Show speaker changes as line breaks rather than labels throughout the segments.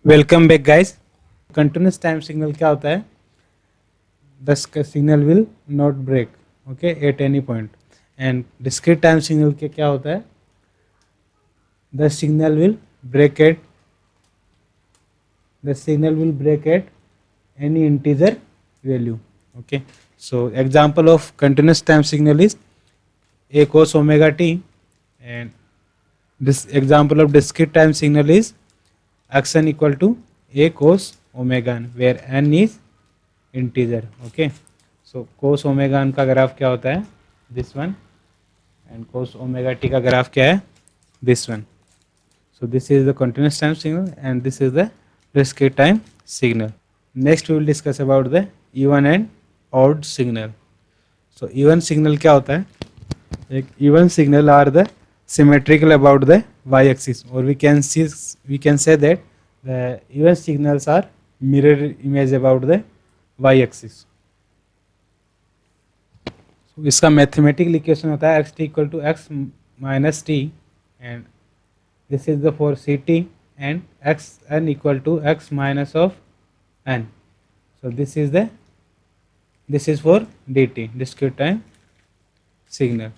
Welcome back guys. Continuous time signal क्या होता है? The signal will not break okay at any point. And discrete time signal के क्या होता है? The signal will break at any integer value. Okay, so example of continuous time signal is a cos omega t, and this example of discrete time signal is xn equal to a cos omega n, where n is integer. Okay, so cos omega n का graph क्या होता है? This one. And cos omega t का graph क्या है? This one. So this is the continuous time signal and this is the discrete time signal. Next we will discuss about the even and odd signal. So even signal क्या होता है? एक even signal are the symmetrical about the y-axis, or we can say that the even signals are mirror image about the y-axis. So इसका mathematical equation होता है x t equal to x minus T, and this is the for C T, एंड x n equal to x minus of n. So this is for dt, discrete time signal.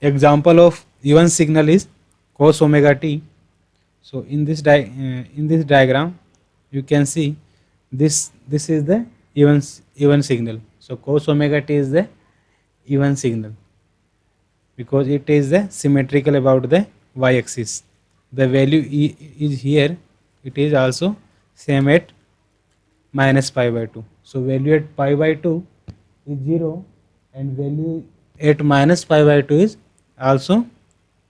Example of even signal is cos omega t. So in this diagram you can see this is the even signal. So cos omega t is the even signal because it is the symmetrical about the y-axis. The value is here, it is also same at minus pi by 2. So value at pi by 2 is 0 and value at minus pi by 2 is also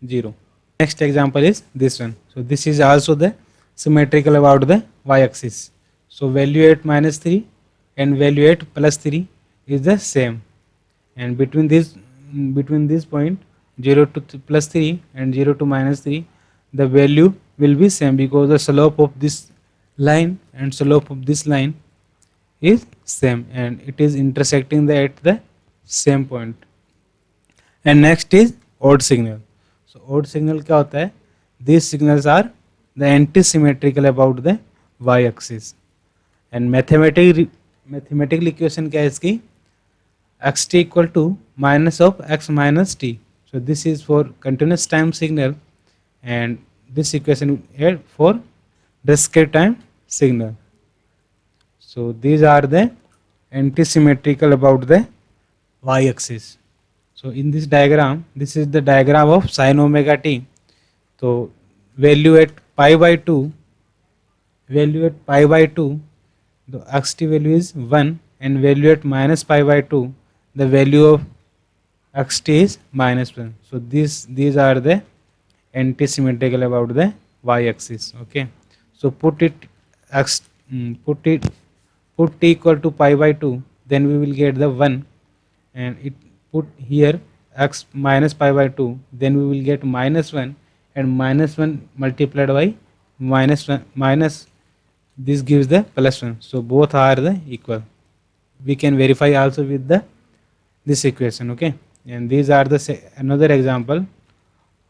0. Next example is this one. So this is also the symmetrical about the y-axis. So value at minus 3 and value at plus 3 is the same, and between this point 0 to plus 3 and 0 to minus 3 the value will be same because the slope of this line and slope of this line is same and it is intersecting at the same point. And next is odd signal. So odd signal क्या होता है? These signals are the anti-symmetrical about the y-axis. And mathematical equation क्या है इसकी? X t equal to minus of x minus t. So this is for continuous time signal, and this equation here for discrete time signal. So these are the anti-symmetrical about the y-axis. So in this diagram, this is the diagram of sin omega t. So value at pi by 2, the x t value is 1, and value at minus pi by 2, the value of x t is minus 1. So these are the anti-symmetrical about the y-axis. Okay. So put t equal to pi by 2, then we will get the 1, and it put here x minus pi by 2, then we will get minus 1, and minus 1 multiplied by minus 1 minus this gives the plus 1. So both are the equal. We can verify also with this equation. Okay, and these are the another example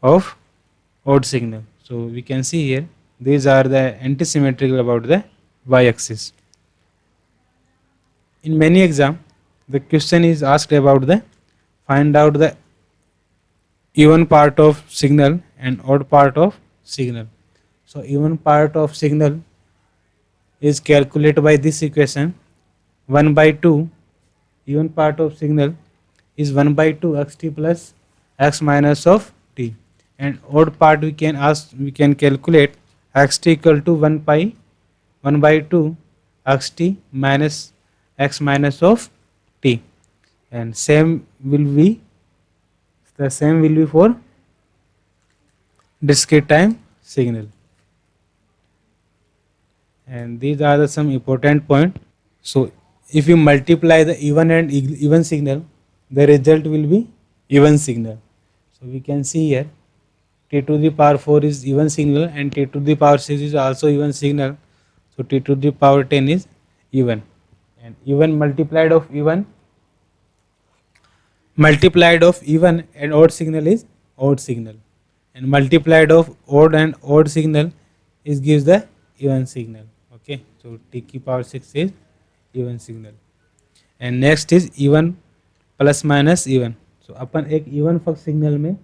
of odd signal. So we can see here these are the anti-symmetrical about the y-axis. In many exam the question is asked about the find out the even part of signal and odd part of signal. So even part of signal is calculated by this equation 1 by 2. Even part of signal is 1 by 2 x t plus x minus of t, and odd part we can calculate x t equal to 1 by 2 x t minus x minus of t, and same will be for discrete time signal. And these are the some important point. So if you multiply the even and even signal, the result will be even signal. So we can see here t to the power 4 is even signal and t to the power 6 is also even signal. So t to the power 10 is even, and even multiplied of even and odd signal is odd signal. and multiplied of odd and odd signal is gives the even signal. Okay, so t की power 6 is even signal. And next is even plus minus even. So अपन एक even फक signal में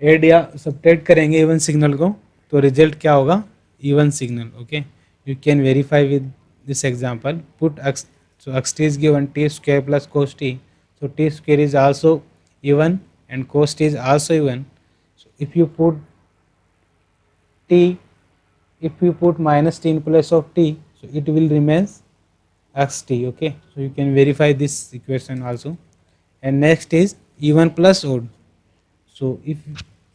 add या subtract करेंगे even signal को, तो result क्या होगा? Even signal. Okay, you can verify with this example. Put x, so xt is given t square plus cos t, so t square is also even and cos t is also even. So if you put t, if you put minus t in place of t, so it will remains xt. Okay, so you can verify this equation also. And next is even plus odd. So if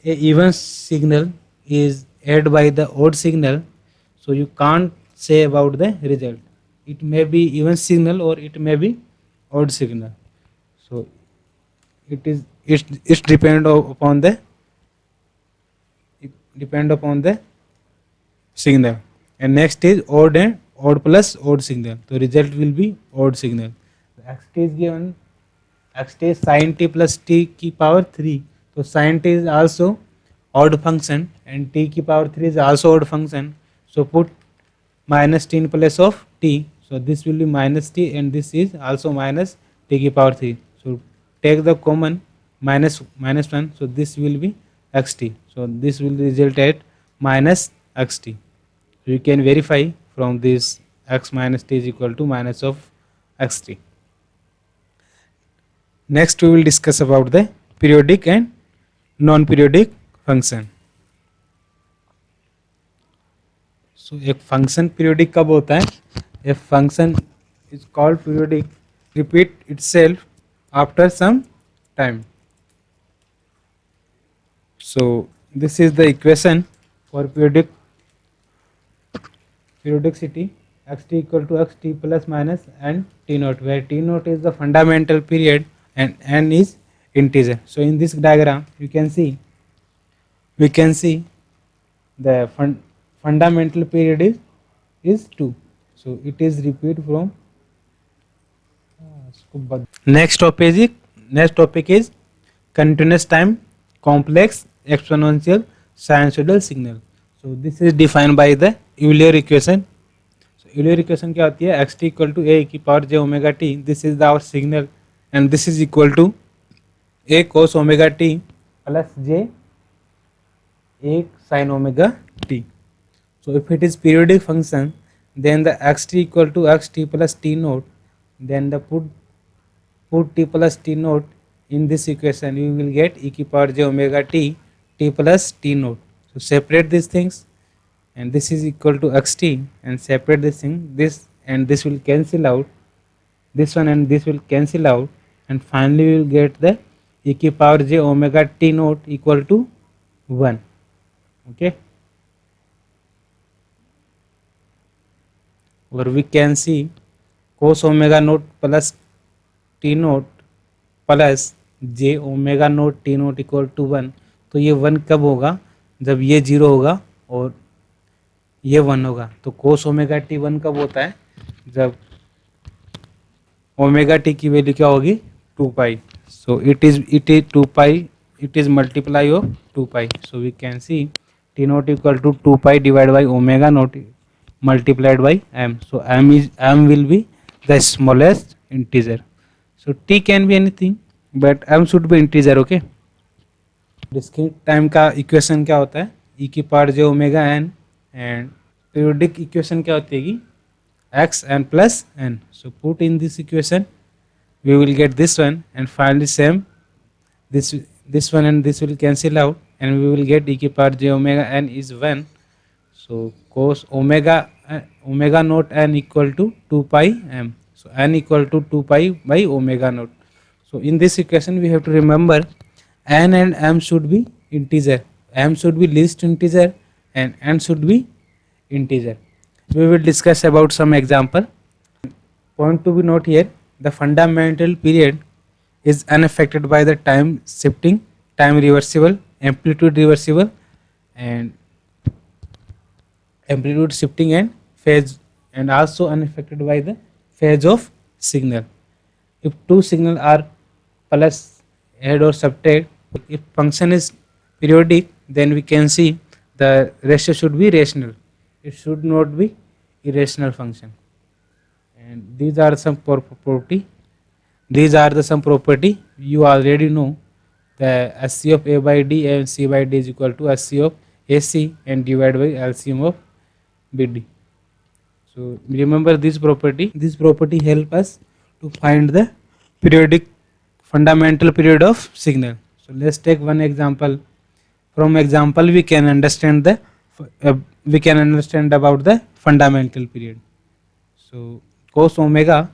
a even signal is added by the odd signal, so you can't say about the result. It may be even signal or it may be odd signal. So it's depend upon the signal. And next is odd and odd plus odd signal. The result will be odd signal. Xt is given, xt is sin t plus t की power 3. So sin t is also odd function and t की power 3 is also odd function. So put minus t in place of t. So this will be minus t and this is also minus t की power 3. So take the common minus 1. So this will be xt. So this will result at minus xt. So you can verify from this x minus t is equal to minus of xt. Next we will discuss about the periodic and non-periodic function. So एक function periodic कब होता है? A function is called periodic repeat itself after some time. So this is the equation for periodicity. Xt equal to xt plus minus and t naught, where t naught is the fundamental period and n is integer. So in this diagram we can see the fundamental period is 2. So it is repeat from next topic is continuous time complex exponential sinusoidal signal. So this is defined by the Euler equation. So Euler equation क्या होती है? xt equal to a की power j omega t. This is our signal and this is equal to a cos omega t plus j a sin omega t. So if it is periodic function, then the xt equal to xt plus t naught, then the put t plus t naught in this equation, you will get e की power j omega t plus t naught. So separate these things and this is equal to xt and separate this thing, this and this will cancel out, this one and this will cancel out, and finally we will get the e की power j omega t naught equal to 1. Okay, or we can see cos omega naught plus t naught plus j omega naught T naught equal to 1. तो ये 1 कब होगा? जब ये 0 होगा और ये 1 होगा. तो कोस ओमेगा टी 1 कब होता है? जब ओमेगा टी की वैल्यू क्या होगी? 2 pi. So it is 2 pi, it is multiply of 2 pi. So we can see T naught equal to 2 pi divide by omega naught multiplied by m. So m will be the smallest integer. So t can be anything but m should be integer. Okay, discrete time का equation क्या होता है? e की power j omega n and periodic equation क्या होती है? x n plus n. So put in this equation, we will get this one and finally same this one and this will cancel out and we will get e की power j omega n is 1. So cos omega naught n equal to 2 pi m. So n equal to 2 pi by omega naught. So in this equation we have to remember n and m should be integer. M should be least integer and n should be integer. We will discuss about some example. Point to be note here, the fundamental period is unaffected by the time shifting, time reversible, amplitude reversible and amplitude shifting and phase, and also unaffected by the phase of signal. If two signals are plus add or subtract, if function is periodic then we can see the ratio should be rational. It should not be irrational function. And these are some property. These are the some property you already know. The SC of A by D and C by D is equal to SC of AC and divided by LCM of BD. So remember this property. This property help us to find the periodic fundamental period of signal. So let's take one example. From example we can understand the we can understand about the fundamental period. So cos omega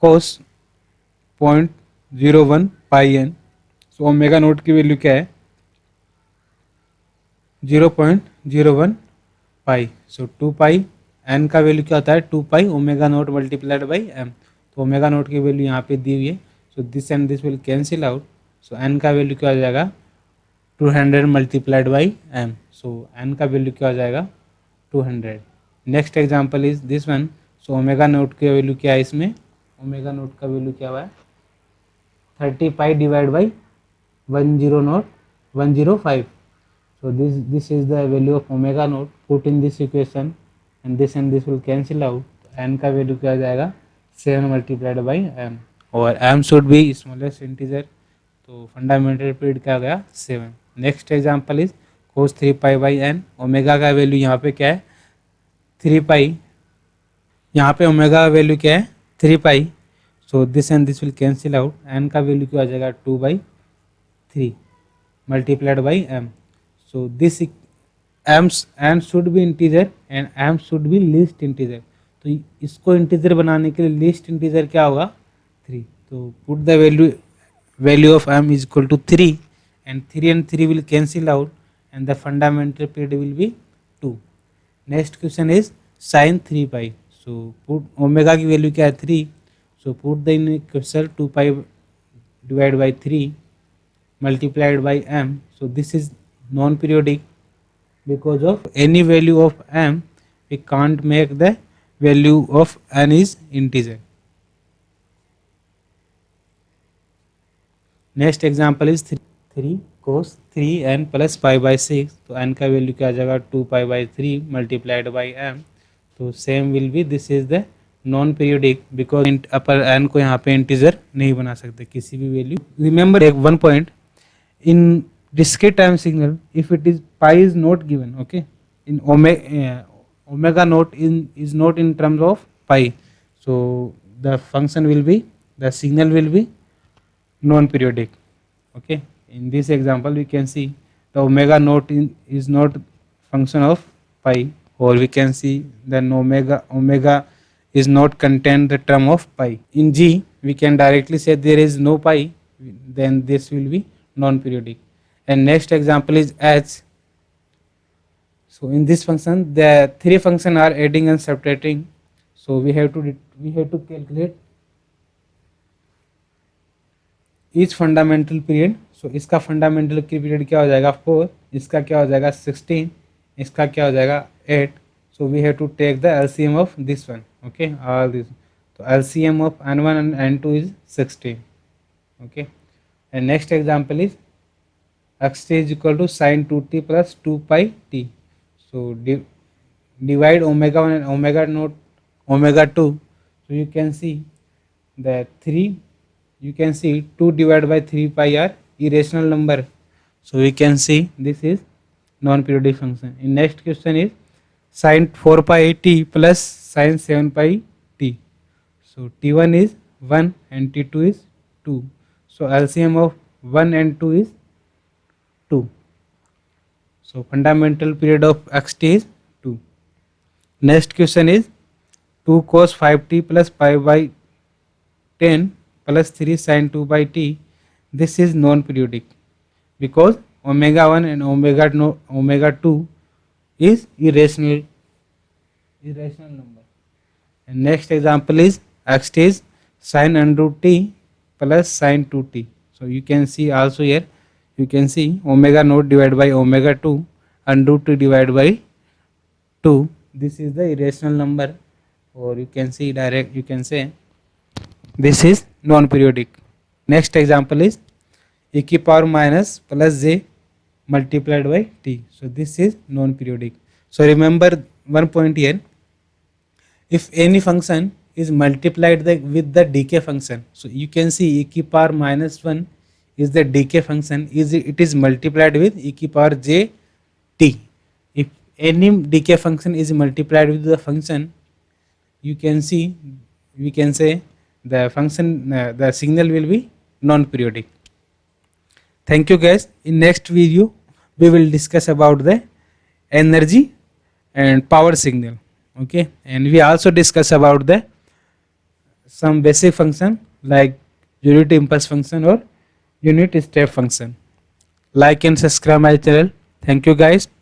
cos 0.01 pi n. So omega naught की value क्या है 0.01 पाई. सो 2 पाई N का value क्या होता है 2 pi omega naught multiplied by M. तो omega naught की value यहाँ पे दी हुई है. So this and this will cancel out. So N का वैल्यू क्या हो जाएगा 200 multiplied by M. So N का वैल्यू क्या हो जाएगा 200. Next example is this one. सो ओमेगा नोट की वैल्यू क्या है इसमें ओमेगा नोट का वैल्यू क्या हुआ है 30 पाई divide by 105. So this is the value of omega naught. Put in this equation and this will cancel out. n का वैल्यू क्या आ जाएगा 7 मल्टीप्लाइड बाई m और m should be smallest integer. तो फंडामेंटल पीरियड क्या आ गया 7. Next example is cos 3 pi by n. Omega का value यहाँ पे क्या है 3 पाई. यहाँ पे ओमेगा का वैल्यू क्या है 3 pi. So this and this will cancel out. n का वैल्यू क्या आ जाएगा 2/3 multiplied by m. So this m should be integer and m should be least integer. तो इसको इंटीजर बनाने के लिए लीस्ट इंटीजर क्या होगा 3. तो put the value of m is equal to 3 and 3 and 3 will cancel out and the fundamental period will be 2. Next question is sin 3 pi. So put omega की value क्या है 3. So put the equation 2 pi divided by 3 multiplied by m. So this is non-periodic because of any value of m we can't make the value of n is integer. Next example is 3 cos 3n plus pi by 6. तो n का value क्या आ जाएगा 2 pi by 3 multiplied by m. तो same will be this is the non periodic because upper n को यहाँ पे integer नहीं बना सकते किसी भी वैल्यू. रिमेंबर एक one point in discrete time signal if it is pi is not given okay in omega naught is not in terms of pi. So the function will be the signal will be non periodic. Okay, in this example we can see the omega naught is not function of pi or we can see then omega is not contain the term of pi. In G we can directly say there is no pi, then this will be non-periodic. And next example is H. So in this function the three functions are adding and subtracting. So we have to calculate each fundamental period. So इसका fundamental period क्या हो जाएगा 4, इसका क्या हो जाएगा 16, इसका क्या हो जाएगा 8. So we have to take the LCM of this one. Okay, all this. So LCM of n1 and n2 is 16. Okay. And next example is xt is equal to sin 2t plus 2 pi t. So divide omega 1 and omega naught omega 2. So you can see that 3 you can see 2 divided by 3 pi are irrational number. So we can see this is non-periodic function. In next question is sin 4 pi t plus sin 7 pi t. So t1 is 1 and t2 is 2. So LCM of 1 and 2 is 2. So fundamental period of xt is 2. Next question is 2 cos 5t plus pi by 10 plus 3 sin 2 by t. This is non-periodic because omega 1 and omega 2 is irrational number. And next example is xt is sin under root t plus sin 2t. So you can see also here you can see omega naught divided by omega 2 and root 2 divided by 2. This is the irrational number or you can see direct you can say this is non periodic. Next example is e की power minus plus j multiplied by t. So this is non-periodic. So remember one point here. If any function is multiplied with the decay function, so you can see e की power -1 is the decay function, it is multiplied with e की power j t. If any decay function is multiplied with the function, you can see, we can say the function, the signal will be non-periodic. Thank you guys. In next video we will discuss about the energy and power signal. Okay, and we also discuss about the some basic function like unit impulse function or unit step function. Like and subscribe my channel. Thank you guys.